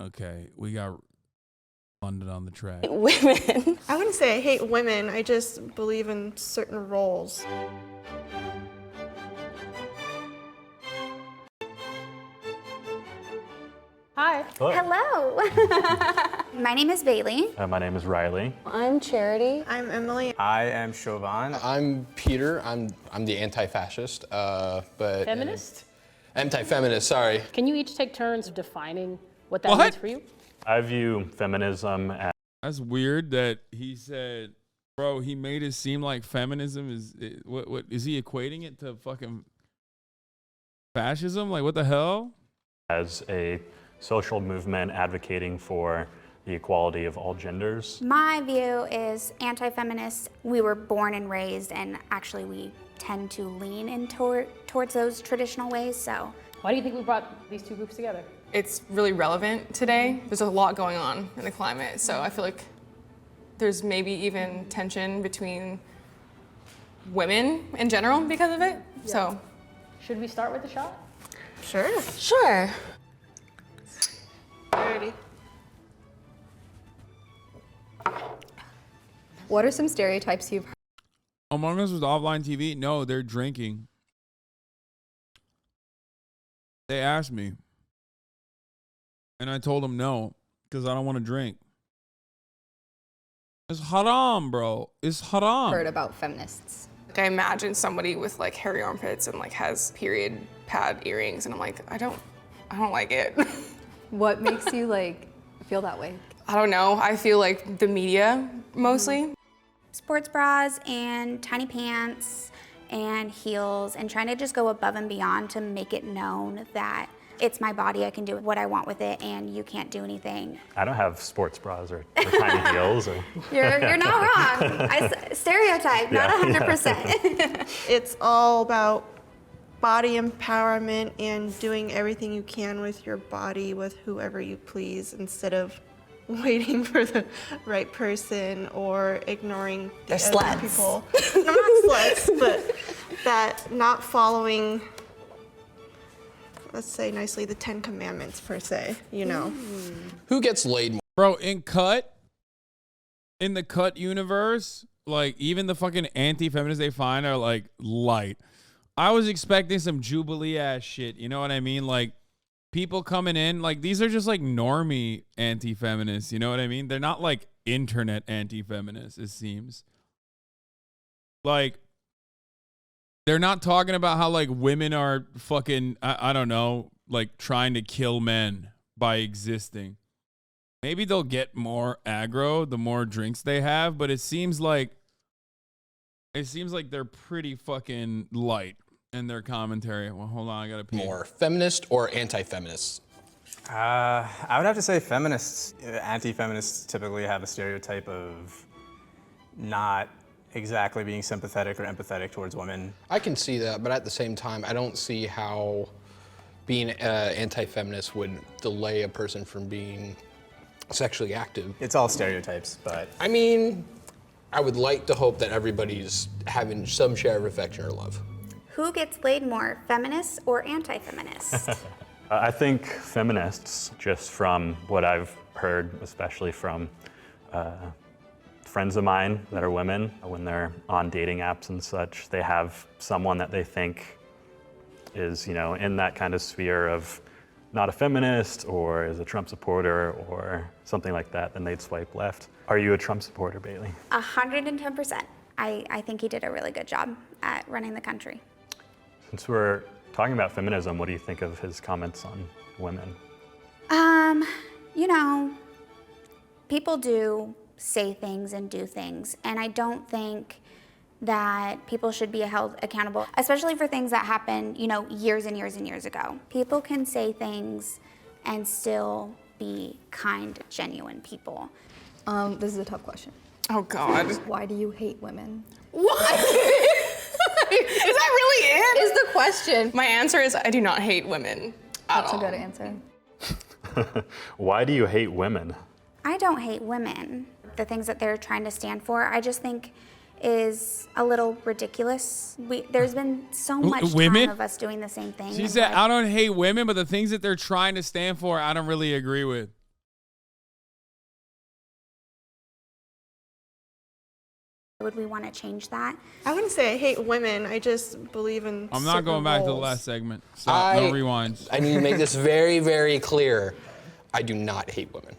Okay, we got London on the track. Women. I wouldn't say I hate women. I just believe in certain roles. Hi. Hello. My name is Bailey. My name is Riley. I'm Charity. I'm Emily. I am Chauvin. I'm Peter. I'm the anti-fascist, but Feminist? Anti-feminist. Sorry. Can you each take turns defining what that means for you? I view feminism as That's weird that he said, bro, he made it seem like feminism is, what is he equating it to fucking fascism? Like, what the hell? a social movement advocating for the equality of all genders. My view is anti-feminist. We were born and raised, and actually we tend to lean in towards those traditional ways, so. Why do you think we brought these two groups together? It's really relevant today. There's a lot going on in the climate, so I feel like there's maybe even tension between women in general because of it. Yeah. So, should we start with the shot? Sure. Sure. Alrighty. What are some stereotypes you've heard? Among Us was offline TV? No, they're drinking. They asked me. And I told them no, because I don't want to drink. It's haram, bro. It's haram. Heard about feminists? Like I imagine somebody with like hairy armpits and like has period pad earrings, and I'm like, I don't like it. What makes you like feel that way? I don't know. I feel like the media mostly. Sports bras and tiny pants and heels, and trying to just go above and beyond to make it known that it's my body, I can do what I want with it, and you can't do anything. I don't have sports bras or tiny heels. Or You're not wrong. Stereotype, not 100%. It's all about body empowerment and doing everything you can with your body with whoever you please, instead of waiting for the right person or ignoring the other people. No, not sluts, but that not following, let's say nicely, the 10 Commandments per se, you know. Who gets laid more? Bro, in the cut universe, like, even the fucking anti-feminists they find are like light. I was expecting some Jubilee ass shit, you know what I mean? Like, people coming in, like, these are just like normie anti-feminists, you know what I mean? They're not like internet anti-feminists, it seems. Like, they're not talking about how like women are fucking, I don't know, like trying to kill men by existing. Maybe they'll get more aggro the more drinks they have, but it seems like they're pretty fucking light in their commentary. Well, hold on, I gotta pee. More feminist or anti-feminist? I would have to say feminists. Anti-feminists typically have a stereotype of not exactly being sympathetic or empathetic towards women. I can see that, but at the same time, I don't see how being anti-feminist would delay a person from being sexually active. It's all stereotypes, but... I mean, I would like to hope that everybody's having some share of affection or love. Who gets laid more, feminists or anti-feminists? I think feminists, just from what I've heard, especially from friends of mine that are women, when they're on dating apps and such, they have someone that they think is, you know, in that kind of sphere of not a feminist or is a Trump supporter or something like that, then they'd swipe left. Are you a Trump supporter, Bailey? 110%. I think he did a really good job at running the country. Since we're talking about feminism, what do you think of his comments on women? You know, people do say things and do things, and I don't think that people should be held accountable, especially for things that happened, you know, years and years and years ago. People can say things and still be kind, genuine people. This is a tough question. Oh God. Why do you hate women? What? Is that really it? Is the question. My answer is I do not hate women at That's all. a good answer. Why do you hate women? I don't hate women. The things that they're trying to stand for, I just think is a little ridiculous. There's been so much time of us doing the same thing. She said, I don't hate women, but the things that they're trying to stand for, I don't really agree with. would we want to change that? I wouldn't say I hate women. I just believe in I'm not certain going back to the roles. last segment. Stop. No rewinds. I need to make this very, very clear. I do not hate women.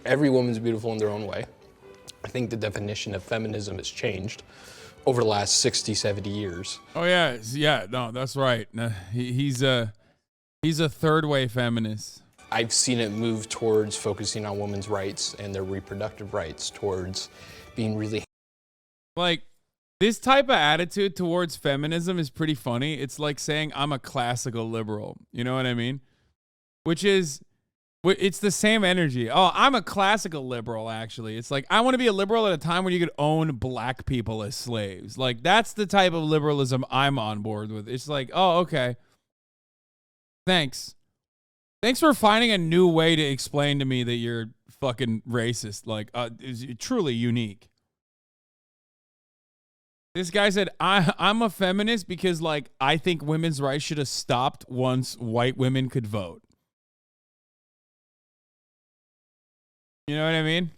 Every woman's beautiful in their own way. I think the definition of feminism has changed over the last 60, 70 years. Oh yeah, no, that's right. No, he's a third way feminist. I've seen it move towards focusing on women's rights and their reproductive rights, towards being really Like, this type of attitude towards feminism is pretty funny. It's like saying I'm a classical liberal. You know what I mean? Which is, it's the same energy. Oh, I'm a classical liberal, actually. It's like, I want to be a liberal at a time when you could own black people as slaves. Like, that's the type of liberalism I'm on board with. It's like, oh, okay. Thanks. Thanks for finding a new way to explain to me that you're fucking racist. Like, is truly unique. This guy said, I'm a feminist because, like, I think women's rights should have stopped once white women could vote. You know what I mean?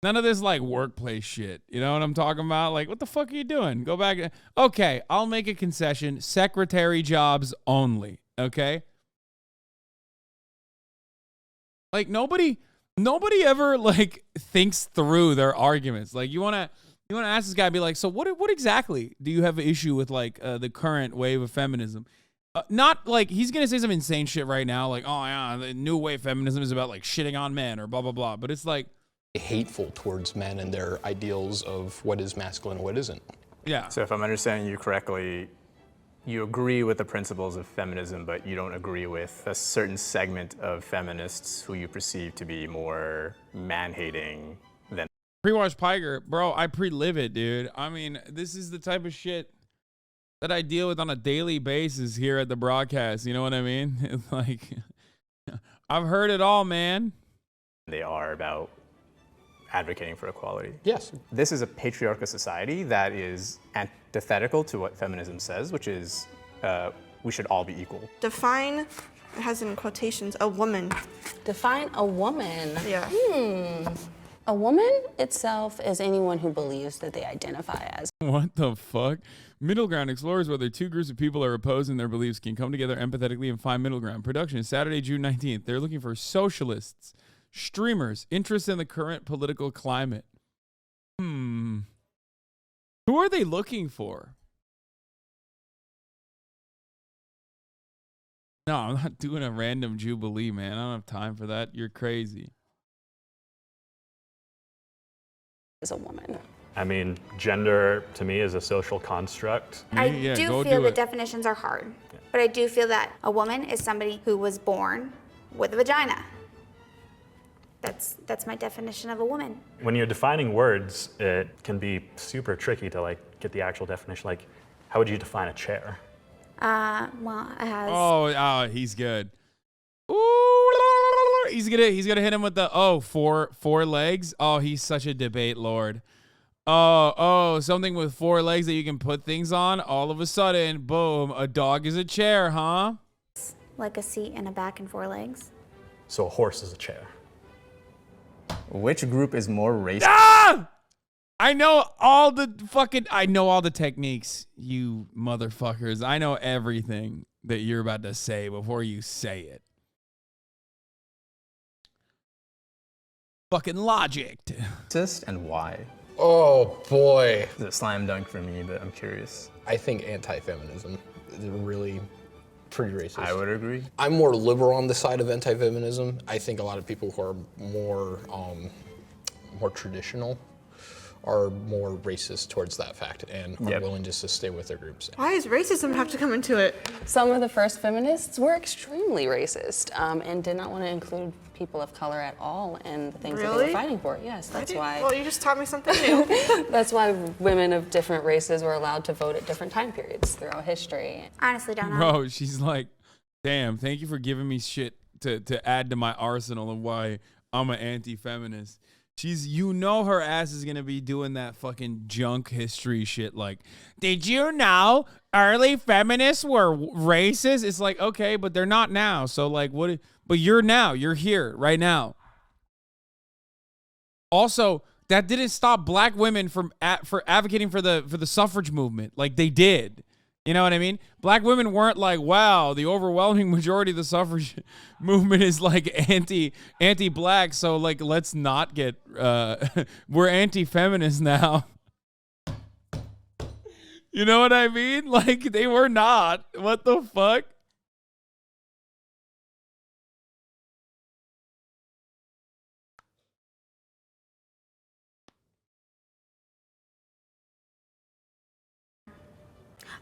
None of this, like, workplace shit. You know what I'm talking about? Like, what the fuck are you doing? Go back. Okay, I'll make a concession. Secretary jobs only, okay? Like, nobody ever, like, thinks through their arguments. Like, you want to ask this guy, be like, so what exactly do you have an issue with, like, the current wave of feminism? Not like he's going to say some insane shit right now, like, oh, yeah, the new wave feminism is about, like, shitting on men or blah, blah, blah. But it's like hateful towards men and their ideals of what is masculine and what isn't. Yeah. So if I'm understanding you correctly, you agree with the principles of feminism, but you don't agree with a certain segment of feminists who you perceive to be more man-hating than. Pre-watch Piger, bro, I pre-live it, dude. I mean, this is the type of shit that I deal with on a daily basis here at the broadcast. You know what I mean? It's like, I've heard it all, man. They are about advocating for equality. Yes. This is a patriarchal society that is antithetical to what feminism says, which is we should all be equal. Define, it has in quotations, a woman. Define a woman. Yeah. A woman itself is anyone who believes that they identify as. What the fuck? Middle ground explores whether two groups of people are opposed in their beliefs can come together empathetically and find middle ground. Production, Saturday, June 19th. They're looking for socialists, streamers, interest in the current political climate. Who are they looking for? No, I'm not doing a random Jubilee, man. I don't have time for that. You're crazy. As a woman. I mean, gender to me is a social construct. I Yeah, do go feel do the it. definitions are hard, but I do feel that a woman is somebody who was born with a vagina. That's my definition of a woman. When you're defining words, it can be super tricky to like get the actual definition. Like, how would you define a chair? Well, it has. Oh, he's good. Ooh, he's gonna hit him with the four legs. Oh, he's such a debate lord. Oh, something with four legs that you can put things on. All of a sudden, boom, a dog is a chair, huh? Like a seat and a back and four legs. So a horse is a chair. Which group is more racist? Ah! I know all the techniques, you motherfuckers. I know everything that you're about to say before you say it. Fucking logic. And why? Oh boy. It's a slam dunk for me, but I'm curious. I think anti-feminism is really pretty racist. I would agree. I'm more liberal on the side of anti-feminism. I think a lot of people who are more traditional are more racist towards that fact and are willing just to stay with their groups. Why does racism have to come into it? Some of the first feminists were extremely racist and did not want to include people of color at all in the things that they Really? were fighting for. Yes, that's why. Well, you just taught me something new. That's why women of different races were allowed to vote at different time periods throughout history. Honestly, don't know. Bro, she's like, damn, thank you for giving me shit to add to my arsenal of why I'm an anti-feminist. Her ass is gonna be doing that fucking junk history shit. Like, did you know early feminists were racist? It's like, okay, but they're not now. So like, what? But you're here right now. Also, that didn't stop black women from for advocating for the suffrage movement. Like they did. You know what I mean? Black women weren't like, wow, the overwhelming majority of the suffrage movement is like anti-black. So like, let's not get, we're anti-feminists now. You know what I mean? Like they were not. What the fuck?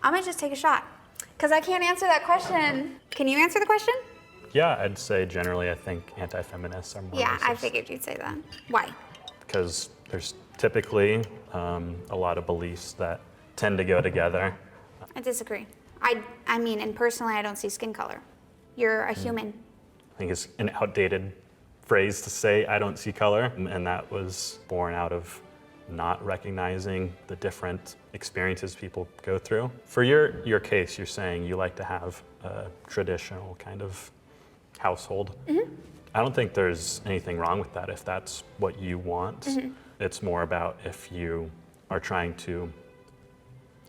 I'm gonna just take a shot because I can't answer that question. Can you answer the question? Yeah, I'd say generally I think anti-feminists are more Yeah, I racist. figured you'd say that. Why? Because there's typically a lot of beliefs that tend to go together. I disagree. I mean, and personally, I don't see skin color. You're a human. I think it's an outdated phrase to say I don't see color, and that was born out of not recognizing the different experiences people go through. For your case, you're saying you like to have a traditional kind of household. Mm-hmm. I don't think there's anything wrong with that if that's what you want. Mm-hmm. It's more about if you are trying to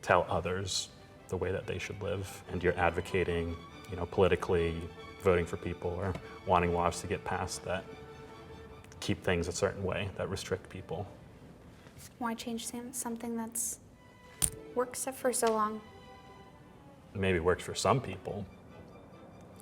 tell others the way that they should live and you're advocating, politically, voting for people or wanting laws to get passed that keep things a certain way, that restrict people. Why change something that's works for so long? Maybe works for some people.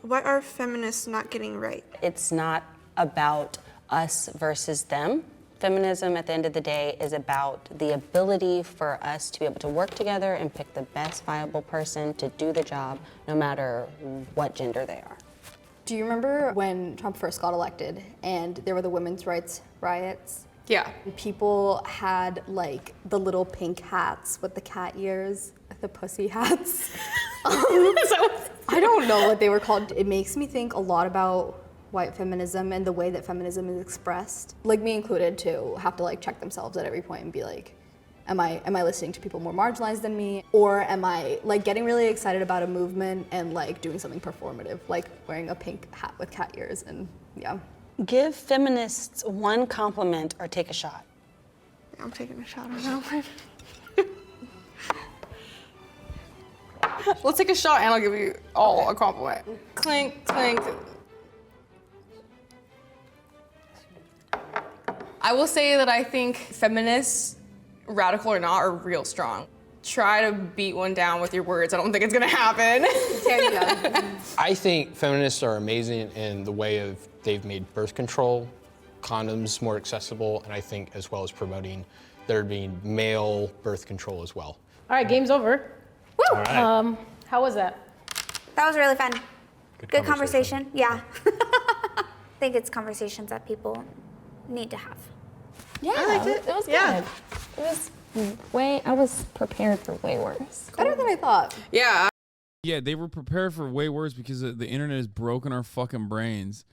What are feminists not getting right? It's not about us versus them. Feminism, at the end of the day, is about the ability for us to be able to work together and pick the best viable person to do the job, no matter what gender they are. Do you remember when Trump first got elected and there were the women's rights riots? Yeah. People had like the little pink hats with the cat ears, the pussy hats. I don't know what they were called. It makes me think a lot about white feminism and the way that feminism is expressed. Like me included to have to like check themselves at every point and be like, am I listening to people more marginalized than me? Or am I like getting really excited about a movement and like doing something performative, like wearing a pink hat with cat ears and yeah. Give feminists one compliment or take a shot. I'm taking a shot on that one. Let's take a shot and I'll give you all a compliment. Clink, clink. I will say that I think feminists, radical or not, are real strong. Try to beat one down with your words. I don't think it's gonna happen. There you go. I think feminists are amazing in the way of they've made birth control, condoms more accessible, and I think as well as promoting there being male birth control as well. All right, game's over. Woo! All right. How was that? That was really fun. Good conversation. Yeah. I think it's conversations that people need to have. Yeah, I liked it. It was Yeah. good. It was I was prepared for way worse. Better than I thought. Yeah. Yeah, they were prepared for way worse because the internet has broken our fucking brains.